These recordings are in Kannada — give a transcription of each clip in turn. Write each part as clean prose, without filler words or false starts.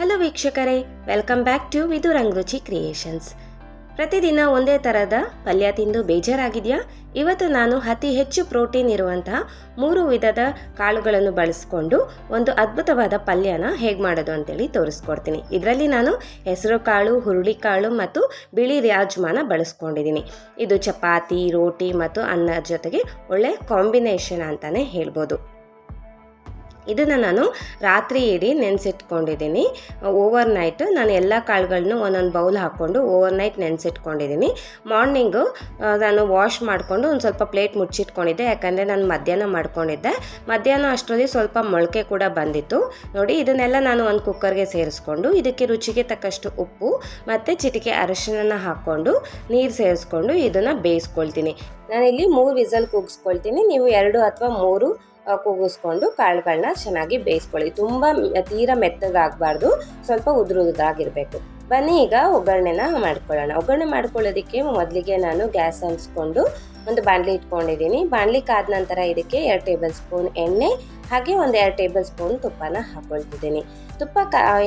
ಹಲೋ ವೀಕ್ಷಕರೇ, ವೆಲ್ಕಮ್ ಬ್ಯಾಕ್ ಟು ವಿದು ರಂಗರುಚಿ ಕ್ರಿಯೇಷನ್ಸ್. ಪ್ರತಿದಿನ ಒಂದೇ ಥರದ ಪಲ್ಯ ತಿಂದು ಬೇಜಾರಾಗಿದೆಯಾ? ಇವತ್ತು ನಾನು ಅತಿ ಹೆಚ್ಚು ಪ್ರೋಟೀನ್ ಇರುವಂತಹ 3 ವಿಧದ ಕಾಳುಗಳನ್ನು ಬಳಸಿಕೊಂಡು ಒಂದು ಅದ್ಭುತವಾದ ಪಲ್ಯನ ಹೇಗೆ ಮಾಡೋದು ಅಂತೇಳಿ ತೋರಿಸ್ಕೊಡ್ತೀನಿ. ಇದರಲ್ಲಿ ನಾನು ಹೆಸರು ಕಾಳು, ಹುರುಳಿಕಾಳು ಮತ್ತು ಬಿಳಿ ರಾಜ್ಮಾನ ಬಳಸ್ಕೊಂಡಿದ್ದೀನಿ. ಇದು ಚಪಾತಿ, ರೋಟಿ ಮತ್ತು ಅನ್ನದ ಜೊತೆಗೆ ಒಳ್ಳೆ ಕಾಂಬಿನೇಷನ್ ಅಂತಲೇ ಹೇಳ್ಬೋದು. ಇದನ್ನು ನಾನು ರಾತ್ರಿ ಇಡೀ ನೆನೆಸಿಟ್ಕೊಂಡಿದ್ದೀನಿ. ಓವರ್ ನೈಟ್ ನಾನು ಎಲ್ಲ ಕಾಳುಗಳನ್ನು ಒಂದೊಂದು ಬೌಲ್ ಹಾಕ್ಕೊಂಡು ಓವರ್ ನೈಟ್ ನೆನೆಸಿಟ್ಕೊಂಡಿದ್ದೀನಿ. ಮಾರ್ನಿಂಗು ನಾನು ವಾಶ್ ಮಾಡಿಕೊಂಡು ಒಂದು ಸ್ವಲ್ಪ ಪ್ಲೇಟ್ ಮುಚ್ಚಿಟ್ಕೊಂಡಿದ್ದೆ, ಯಾಕಂದರೆ ನಾನು ಮಧ್ಯಾಹ್ನ ಮಾಡ್ಕೊಂಡಿದ್ದೆ. ಮಧ್ಯಾಹ್ನ ಅಷ್ಟರಲ್ಲಿ ಸ್ವಲ್ಪ ಮೊಳಕೆ ಕೂಡ ಬಂದಿತ್ತು. ನೋಡಿ, ಇದನ್ನೆಲ್ಲ ನಾನು ಒಂದು ಕುಕ್ಕರ್ಗೆ ಸೇರಿಸ್ಕೊಂಡು ಇದಕ್ಕೆ ರುಚಿಗೆ ತಕ್ಕಷ್ಟು ಉಪ್ಪು ಮತ್ತು ಚಿಟಿಕೆ ಅರಿಶಿನ ಹಾಕ್ಕೊಂಡು ನೀರು ಸೇರಿಸ್ಕೊಂಡು ಇದನ್ನು ಬೇಯಿಸ್ಕೊಳ್ತೀನಿ. ನಾನಿಲ್ಲಿ 3 ವಿಸಲ್ ಕೂಗಿಸ್ಕೊಳ್ತೀನಿ. ನೀವು 2 ಅಥವಾ 3 ಕೂಗಿಸ್ಕೊಂಡು ಕಾಳುಗಳನ್ನ ಚೆನ್ನಾಗಿ ಬೇಯಿಸ್ಕೊಳ್ಳಿ. ತುಂಬ ತೀರಾ ಮೆತ್ತಗಾಗಬಾರ್ದು, ಸ್ವಲ್ಪ ಉದುರುದಾಗಿರಬೇಕು. ಬನ್ನಿ ಈಗ ಒಗ್ಗರಣೆನ ಮಾಡ್ಕೊಳ್ಳೋಣ. ಒಗ್ಗರಣೆ ಮಾಡ್ಕೊಳ್ಳೋದಕ್ಕೆ ಮೊದಲಿಗೆ ನಾನು ಗ್ಯಾಸ್ ಹಂಚ್ಕೊಂಡು ಒಂದು ಬಾಣಲಿ ಇಟ್ಕೊಂಡಿದ್ದೀನಿ. ಬಾಣಲಿ ಕಾದ ನಂತರ ಇದಕ್ಕೆ 2 ಟೇಬಲ್ ಸ್ಪೂನ್ ಎಣ್ಣೆ ಹಾಗೆ ಒಂದು 2 ಟೇಬಲ್ ಸ್ಪೂನ್ ತುಪ್ಪನ ಹಾಕ್ಕೊಳ್ತಿದ್ದೀನಿ.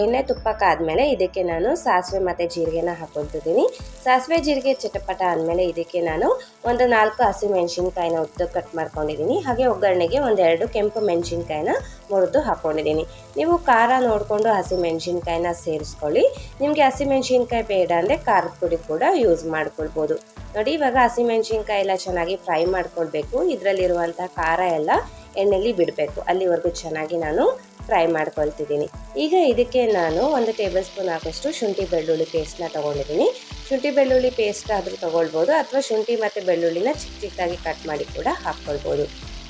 ಎಣ್ಣೆ ತುಪ್ಪ ಕಾದ್ಮೇಲೆ ಇದಕ್ಕೆ ನಾನು ಸಾಸಿವೆ ಮತ್ತು ಜೀರಿಗೆನ ಹಾಕ್ಕೊಳ್ತಿದ್ದೀನಿ. ಸಾಸಿವೆ ಜೀರಿಗೆ ಚಟಪಟ ಆದಮೇಲೆ ಇದಕ್ಕೆ ನಾನು ಒಂದು 4 ಹಸಿಮೆಣಸಿನ್ಕಾಯಿನ ಉದ್ದ ಕಟ್ ಮಾಡ್ಕೊಂಡಿದ್ದೀನಿ. ಹಾಗೆ ಒಗ್ಗರಣೆಗೆ ಒಂದು 2 ಕೆಂಪು ಮೆಣಸಿನ್ಕಾಯಿನ ಮುರಿದು ಹಾಕ್ಕೊಂಡಿದ್ದೀನಿ. ನೀವು ಖಾರ ನೋಡಿಕೊಂಡು ಹಸಿಮೆಣಸಿನ್ಕಾಯಿನ ಸೇರಿಸ್ಕೊಳ್ಳಿ. ನಿಮಗೆ ಹಸಿಮೆಣಸಿನ್ಕಾಯಿ ಬೇಡ ಅಂದರೆ ಖಾರದ ಪುಡಿ ಕೂಡ ಯೂಸ್ ಮಾಡ್ಕೊಳ್ಬೋದು. ನೋಡಿ, ಇವಾಗ ಹಸಿಮೆಣಸಿನ್ಕಾಯಿ ಎಲ್ಲ ಚೆನ್ನಾಗಿ ಫ್ರೈ ಮಾಡ್ಕೊಳ್ಬೇಕು. ಇದರಲ್ಲಿರುವಂಥ ಖಾರ ಎಲ್ಲ ಎಣ್ಣೆಯಲ್ಲಿ ಬಿಡಬೇಕು. ಅಲ್ಲಿವರೆಗೂ ಚೆನ್ನಾಗಿ ನಾನು ಫ್ರೈ ಮಾಡ್ಕೊಳ್ತಿದ್ದೀನಿ. ಈಗ ಇದಕ್ಕೆ ನಾನು 1 ಟೇಬಲ್ ಸ್ಪೂನ್ ಆಗೋಷ್ಟು ಶುಂಠಿ ಬೆಳ್ಳುಳ್ಳಿ ಪೇಸ್ಟ್ನ ತೊಗೊಂಡಿದ್ದೀನಿ. ಶುಂಠಿ ಬೆಳ್ಳುಳ್ಳಿ ಪೇಸ್ಟ್ ಆದರೂ ತೊಗೊಳ್ಬೋದು, ಅಥವಾ ಶುಂಠಿ ಮತ್ತು ಬೆಳ್ಳುಳ್ಳಿನ ಚಿಕ್ಕದಾಗಿ ಕಟ್ ಮಾಡಿ ಕೂಡ ಹಾಕ್ಕೊಳ್ಬೋದು.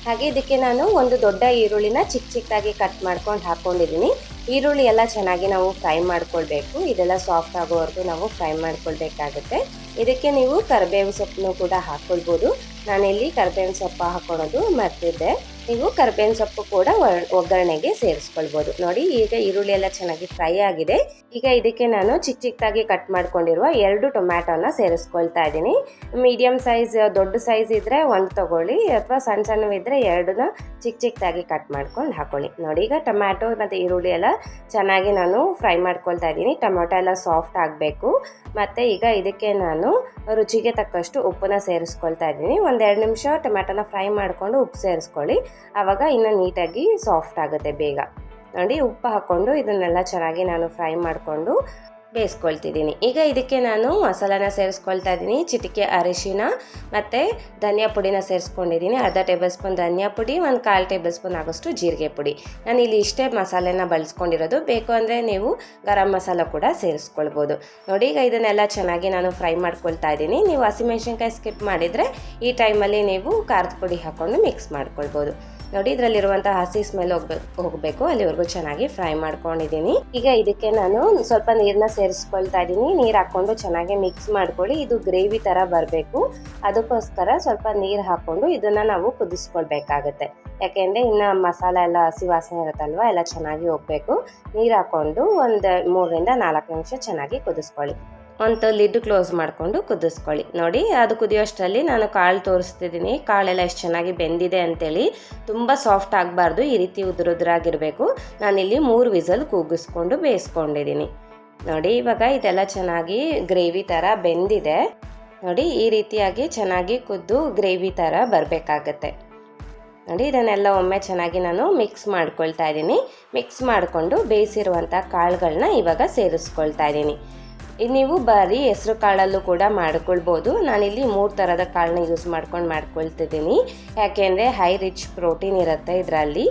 ಹಾಗೆ ಇದಕ್ಕೆ ನಾನು ಒಂದು ದೊಡ್ಡ ಈರುಳ್ಳಿನ ಚಿಕ್ಕದಾಗಿ ಕಟ್ ಮಾಡ್ಕೊಂಡು ಹಾಕ್ಕೊಂಡಿದ್ದೀನಿ. ಈರುಳ್ಳಿ ಎಲ್ಲ ಚೆನ್ನಾಗಿ ನಾವು ಫ್ರೈ ಮಾಡ್ಕೊಳ್ಬೇಕು. ಇದೆಲ್ಲ ಸಾಫ್ಟ್ ಆಗೋವರೆಗೂ ನಾವು ಫ್ರೈ ಮಾಡ್ಕೊಳ್ಬೇಕಾಗುತ್ತೆ. ಇದಕ್ಕೆ ನೀವು ಕರಿಬೇವು ಸೊಪ್ಪನ್ನು ಕೂಡ ಹಾಕ್ಕೊಳ್ಬೋದು. ನಾನಿಲ್ಲಿ ಕರಿಬೇವಿನ ಸೊಪ್ಪು ಹಾಕ್ಕೊಳ್ಳೋದು ಮರ್ತಿದ್ದೆ. ನೀವು ಕರಿಬೇವಿನ ಸೊಪ್ಪು ಕೂಡ ಒಗ್ಗರಣೆಗೆ ಸೇರಿಸ್ಕೊಳ್ಬೋದು. ನೋಡಿ, ಈಗ ಈರುಳ್ಳಿ ಎಲ್ಲ ಚೆನ್ನಾಗಿ ಫ್ರೈ ಆಗಿದೆ. ಈಗ ಇದಕ್ಕೆ ನಾನು ಚಿಕ್ಕದಾಗಿ ಕಟ್ ಮಾಡ್ಕೊಂಡಿರುವ 2 ಟೊಮ್ಯಾಟೋನ ಸೇರಿಸ್ಕೊಳ್ತಾ ಇದ್ದೀನಿ. ಮೀಡಿಯಮ್ ಸೈಜ್, ದೊಡ್ಡ ಸೈಜ್ ಇದ್ದರೆ 1 ತೊಗೊಳ್ಳಿ, ಅಥವಾ ಸಣ್ಣವಿದ್ದರೆ 2ನ ಚಿಕ್ಕದಾಗಿ ಕಟ್ ಮಾಡ್ಕೊಂಡು ಹಾಕ್ಕೊಳ್ಳಿ. ನೋಡಿ, ಈಗ ಟೊಮ್ಯಾಟೊ ಮತ್ತು ಈರುಳ್ಳಿ ಎಲ್ಲ ಚೆನ್ನಾಗಿ ನಾನು ಫ್ರೈ ಮಾಡ್ಕೊಳ್ತಾ ಇದ್ದೀನಿ. ಟೊಮ್ಯಾಟೊ ಎಲ್ಲ ಸಾಫ್ಟ್ ಆಗಬೇಕು. ಮತ್ತು ಈಗ ಇದಕ್ಕೆ ನಾನು ರುಚಿಗೆ ತಕ್ಕಷ್ಟು ಉಪ್ಪನ್ನ ಸೇರಿಸ್ಕೊಳ್ತಾ ಇದ್ದೀನಿ. 1-2 ನಿಮಿಷ ಟೊಮ್ಯಾಟೊನ ಫ್ರೈ ಮಾಡಿಕೊಂಡು ಉಪ್ಪು ಸೇರಿಸ್ಕೊಳ್ಳಿ. ಆವಾಗ ಇನ್ನೂ ನೀಟಾಗಿ ಸಾಫ್ಟ್ ಆಗುತ್ತೆ ಬೇಗ. ನೋಡಿ, ಉಪ್ಪು ಹಾಕ್ಕೊಂಡು ಇದನ್ನೆಲ್ಲ ಚೆನ್ನಾಗಿ ನಾನು ಫ್ರೈ ಮಾಡಿಕೊಂಡು ಬೇಯಿಸ್ಕೊಳ್ತಿದ್ದೀನಿ. ಈಗ ಇದಕ್ಕೆ ನಾನು ಮಸಾಲಾನ ಸೇರಿಸ್ಕೊಳ್ತಾ ಇದ್ದೀನಿ. ಚಿಟಿಕೆ ಅರಿಶಿನ ಮತ್ತು ಧನಿಯಾ ಪುಡಿನ ಸೇರಿಸ್ಕೊಂಡಿದ್ದೀನಿ. ಅರ್ಧ ಟೇಬಲ್ ಸ್ಪೂನ್ ಧನಿಯಾ ಪುಡಿ, 1/4 ಟೇಬಲ್ ಸ್ಪೂನ್ ಆಗೋಷ್ಟು ಜೀರಿಗೆ ಪುಡಿ. ನಾನು ಇಲ್ಲಿ ಇಷ್ಟೇ ಮಸಾಲೆನ ಬಳಸ್ಕೊಂಡಿರೋದು. ಬೇಕು ಅಂದರೆ ನೀವು ಗರಂ ಮಸಾಲ ಕೂಡ ಸೇರಿಸ್ಕೊಳ್ಬೋದು. ನೋಡಿ, ಈಗ ಇದನ್ನೆಲ್ಲ ಚೆನ್ನಾಗಿ ನಾನು ಫ್ರೈ ಮಾಡ್ಕೊಳ್ತಾ ಇದ್ದೀನಿ. ನೀವು ಹಸಿಮೆಣಸಿನ್ಕಾಯಿ ಸ್ಕಿಪ್ ಮಾಡಿದರೆ ಈ ಟೈಮಲ್ಲಿ ನೀವು ಖಾರದ ಪುಡಿ ಹಾಕ್ಕೊಂಡು ಮಿಕ್ಸ್ ಮಾಡ್ಕೊಳ್ಬೋದು. ನೋಡಿ, ಇದರಲ್ಲಿರುವಂಥ ಹಸಿ ಸ್ಮೆಲ್ ಹೋಗಬೇಕು, ಅಲ್ಲಿವರೆಗೂ ಚೆನ್ನಾಗಿ ಫ್ರೈ ಮಾಡ್ಕೊಂಡಿದ್ದೀನಿ. ಈಗ ಇದಕ್ಕೆ ನಾನು ಸ್ವಲ್ಪ ನೀರನ್ನ ಸೇರಿಸ್ಕೊಳ್ತಾ ಇದ್ದೀನಿ. ನೀರು ಹಾಕ್ಕೊಂಡು ಚೆನ್ನಾಗಿ ಮಿಕ್ಸ್ ಮಾಡ್ಕೊಳ್ಳಿ. ಇದು ಗ್ರೇವಿ ಥರ ಬರಬೇಕು. ಅದಕ್ಕೋಸ್ಕರ ಸ್ವಲ್ಪ ನೀರು ಹಾಕ್ಕೊಂಡು ಇದನ್ನು ನಾವು ಕುದಿಸ್ಕೊಳ್ಬೇಕಾಗತ್ತೆ. ಯಾಕೆಂದರೆ ಇನ್ನು ಮಸಾಲ ಎಲ್ಲ ಹಸಿ ವಾಸನೆ ಇರುತ್ತಲ್ವ, ಎಲ್ಲ ಚೆನ್ನಾಗಿ ಹೋಗಬೇಕು. ನೀರು ಹಾಕ್ಕೊಂಡು ಒಂದು 3-4 ನಿಮಿಷ ಚೆನ್ನಾಗಿ ಕುದಿಸ್ಕೊಳ್ಳಿ. ಒಂದು ಲಿಡ್ ಕ್ಲೋಸ್ ಮಾಡಿಕೊಂಡು ಕುದಿಸ್ಕೊಳ್ಳಿ. ನೋಡಿ, ಅದು ಕುದಿಯೋಷ್ಟರಲ್ಲಿ ನಾನು ಕಾಳು ತೋರಿಸ್ತಿದ್ದೀನಿ. ಕಾಳೆಲ್ಲ ಎಷ್ಟು ಚೆನ್ನಾಗಿ ಬೆಂದಿದೆ ಅಂತೇಳಿ. ತುಂಬ ಸಾಫ್ಟ್ ಆಗಬಾರ್ದು, ಈ ರೀತಿ ಉದುರಾಗಿರಬೇಕು. ನಾನಿಲ್ಲಿ 3 ವಿಸಲ್ ಕೂಗಿಸ್ಕೊಂಡು ಬೇಯಿಸ್ಕೊಂಡಿದ್ದೀನಿ. ನೋಡಿ, ಇವಾಗ ಇದೆಲ್ಲ ಚೆನ್ನಾಗಿ ಗ್ರೇವಿ ಥರ ಬೆಂದಿದೆ. ನೋಡಿ, ಈ ರೀತಿಯಾಗಿ ಚೆನ್ನಾಗಿ ಕುದ್ದು ಗ್ರೇವಿ ಥರ ಬರಬೇಕಾಗತ್ತೆ. ನೋಡಿ, ಇದನ್ನೆಲ್ಲ ಒಮ್ಮೆ ಚೆನ್ನಾಗಿ ನಾನು ಮಿಕ್ಸ್ ಮಾಡ್ಕೊಳ್ತಾ ಇದ್ದೀನಿ. ಮಿಕ್ಸ್ ಮಾಡಿಕೊಂಡು ಬೇಯಿಸಿರುವಂಥ ಕಾಳುಗಳನ್ನ ಇವಾಗ ಸೇರಿಸ್ಕೊಳ್ತಾ ಇದ್ದೀನಿ. ನೀವು ಬರೀ ಹೆಸರು ಕಾಳಲ್ಲೂ ಕೂಡ ಮಾಡ್ಕೊಳ್ಬೋದು. ನಾನಿಲ್ಲಿ 3 ಥರದ ಕಾಳನ್ನ ಯೂಸ್ ಮಾಡ್ಕೊಳ್ತಿದ್ದೀನಿ. ಯಾಕೆಂದರೆ ಹೈ ರಿಚ್ ಪ್ರೋಟೀನ್ ಇರುತ್ತೆ ಇದರಲ್ಲಿ.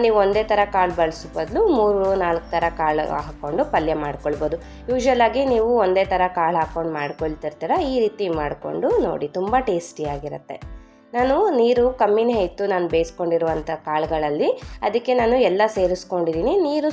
ನೀವು ಒಂದೇ ಥರ ಕಾಳು ಬಳಸೋ ಬದಲು 3-4 ಥರ ಕಾಳು ಹಾಕ್ಕೊಂಡು ಪಲ್ಯ ಮಾಡ್ಕೊಳ್ಬೋದು. ಯೂಶ್ವಲಾಗಿ ನೀವು ಒಂದೇ ಥರ ಕಾಳು ಹಾಕ್ಕೊಂಡು ಮಾಡ್ಕೊಳ್ತಿರ್ತೀರ. ಈ ರೀತಿ ಮಾಡಿಕೊಂಡು ನೋಡಿ, ತುಂಬ ಟೇಸ್ಟಿಯಾಗಿರುತ್ತೆ. ನಾನು ನೀರು ಕಮ್ಮಿನೇ ಇತ್ತು ನಾನು ಬೇಯಿಸ್ಕೊಂಡಿರುವಂಥ ಕಾಳುಗಳಲ್ಲಿ, ಅದಕ್ಕೆ ನಾನು ಎಲ್ಲ ಸೇರಿಸ್ಕೊಂಡಿದ್ದೀನಿ. ನೀರು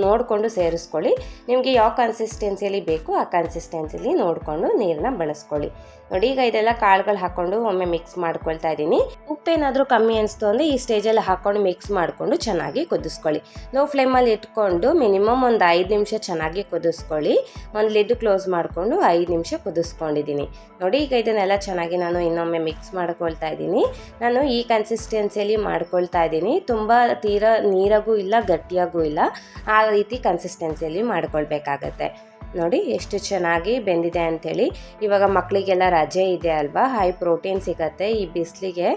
ನೋಡಿಕೊಂಡು ಸೇರಿಸ್ಕೊಳ್ಳಿ. ನಿಮಗೆ ಯಾವ ಕನ್ಸಿಸ್ಟೆನ್ಸಿಯಲ್ಲಿ ಬೇಕು ಆ ಕನ್ಸಿಸ್ಟೆನ್ಸಿಲಿ ನೋಡಿಕೊಂಡು ನೀರನ್ನ ಬಳಸ್ಕೊಳ್ಳಿ. ನೋಡಿ, ಈಗ ಇದೆಲ್ಲ ಕಾಳುಗಳು ಹಾಕ್ಕೊಂಡು ಒಮ್ಮೆ ಮಿಕ್ಸ್ ಮಾಡ್ಕೊಳ್ತಾ ಇದ್ದೀನಿ. ಉಪ್ಪೇನಾದರೂ ಕಮ್ಮಿ ಅನಿಸ್ತು ಅಂದರೆ ಈ ಸ್ಟೇಜಲ್ಲಿ ಹಾಕ್ಕೊಂಡು ಮಿಕ್ಸ್ ಮಾಡಿಕೊಂಡು ಚೆನ್ನಾಗಿ ಕುದಿಸ್ಕೊಳ್ಳಿ. ಲೋ ಫ್ಲೇಮಲ್ಲಿ ಇಟ್ಕೊಂಡು ಮಿನಿಮಮ್ ಒಂದು 5 ನಿಮಿಷ ಚೆನ್ನಾಗಿ ಕುದಿಸ್ಕೊಳ್ಳಿ. ಒಂದು ಲಿಡ್ ಕ್ಲೋಸ್ ಮಾಡಿಕೊಂಡು 5 ನಿಮಿಷ ಕುದಿಸ್ಕೊಂಡಿದ್ದೀನಿ. ನೋಡಿ, ಈಗ ಇದನ್ನೆಲ್ಲ ಚೆನ್ನಾಗಿ ನಾನು ಇನ್ನೊಮ್ಮೆ ಮಿಕ್ಸ್ ಮಾಡ್ಕೊಳ್ತಾ ಇದ್ದೀನಿ. ನಾನು ಈ ಕನ್ಸಿಸ್ಟೆನ್ಸಿಯಲ್ಲಿ ಮಾಡ್ಕೊಳ್ತಾ ಇದ್ದೀನಿ. ತುಂಬ ತೀರಾ ನೀರಾಗೂ ಇಲ್ಲ ಗಟ್ಟಿಯಾಗೂ ಇಲ್ಲ, ಆ ರೀತಿ ಕನ್ಸಿಸ್ಟೆನ್ಸಿಯಲ್ಲಿ ಮಾಡ್ಕೊಳ್ಬೇಕಾಗತ್ತೆ. ನೋಡಿ ಎಷ್ಟು ಚೆನ್ನಾಗಿ ಬೆಂದಿದೆ ಅಂಥೇಳಿ. ಇವಾಗ ಮಕ್ಕಳಿಗೆಲ್ಲ ರಜೆ ಇದೆ ಅಲ್ವಾ, ಹೈ ಪ್ರೋಟೀನ್ ಸಿಗತ್ತೆ ಈ ಬಿಸಿಲಿಗೆ.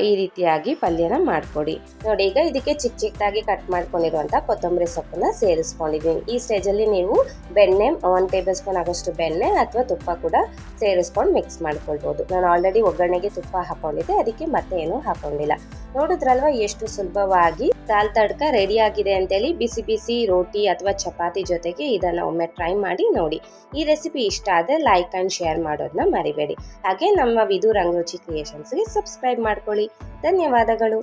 ಈ ರೀತಿಯಾಗಿ ಪಲ್ಯನ ಮಾಡಿಕೊಡಿ. ನೋಡಿ, ಈಗ ಇದಕ್ಕೆ ಚಿಕ್ಕ ಚಿಕ್ಕದಾಗಿ ಕಟ್ ಮಾಡ್ಕೊಂಡಿರುವಂಥ ಕೊತ್ತಂಬರಿ ಸೊಪ್ಪನ್ನ ಸೇರಿಸ್ಕೊಂಡಿದ್ದೀನಿ. ಈ ಸ್ಟೇಜಲ್ಲಿ ನೀವು ಬೆಣ್ಣೆ 1 ಟೇಬಲ್ ಸ್ಪೂನ್ ಆಗೋಷ್ಟು ಬೆಣ್ಣೆ ಅಥವಾ ತುಪ್ಪ ಕೂಡ ಸೇರಿಸ್ಕೊಂಡು ಮಿಕ್ಸ್ ಮಾಡ್ಕೊಳ್ಬೋದು. ನಾನು ಆಲ್ರೆಡಿ ಒಗ್ಗರಣೆಗೆ ತುಪ್ಪ ಹಾಕೊಂಡಿದ್ದೆ, ಅದಕ್ಕೆ ಮತ್ತೆ ಏನೂ ಹಾಕೊಂಡಿಲ್ಲ. ನೋಡಿದ್ರಲ್ವ ಎಷ್ಟು ಸುಲಭವಾಗಿ ದಾಲ್ ತಡ್ಕ ರೆಡಿ ಆಗಿದೆ ಅಂತೇಳಿ. ಬಿಸಿ ಬಿಸಿ ರೋಟಿ ಅಥವಾ ಚಪಾತಿ ಜೊತೆಗೆ ಇದನ್ನು ಒಮ್ಮೆ ಟ್ರೈ ಮಾಡಿ ನೋಡಿ. ಈ ರೆಸಿಪಿ ಇಷ್ಟ ಆದರೆ ಲೈಕ್ ಆ್ಯಂಡ್ ಶೇರ್ ಮಾಡೋದನ್ನ ಮರಿಬೇಡಿ. ಹಾಗೆ ನಮ್ಮ ವಿದು ರಂಗರುಚಿ ಕ್ರಿಯೇಷನ್ಸ್ಗೆ ಸಬ್ಸ್ಕ್ರೈಬ್ ಮಾಡ್ಕೊಳ್ಳಿ. ಧನ್ಯವಾದಗಳು.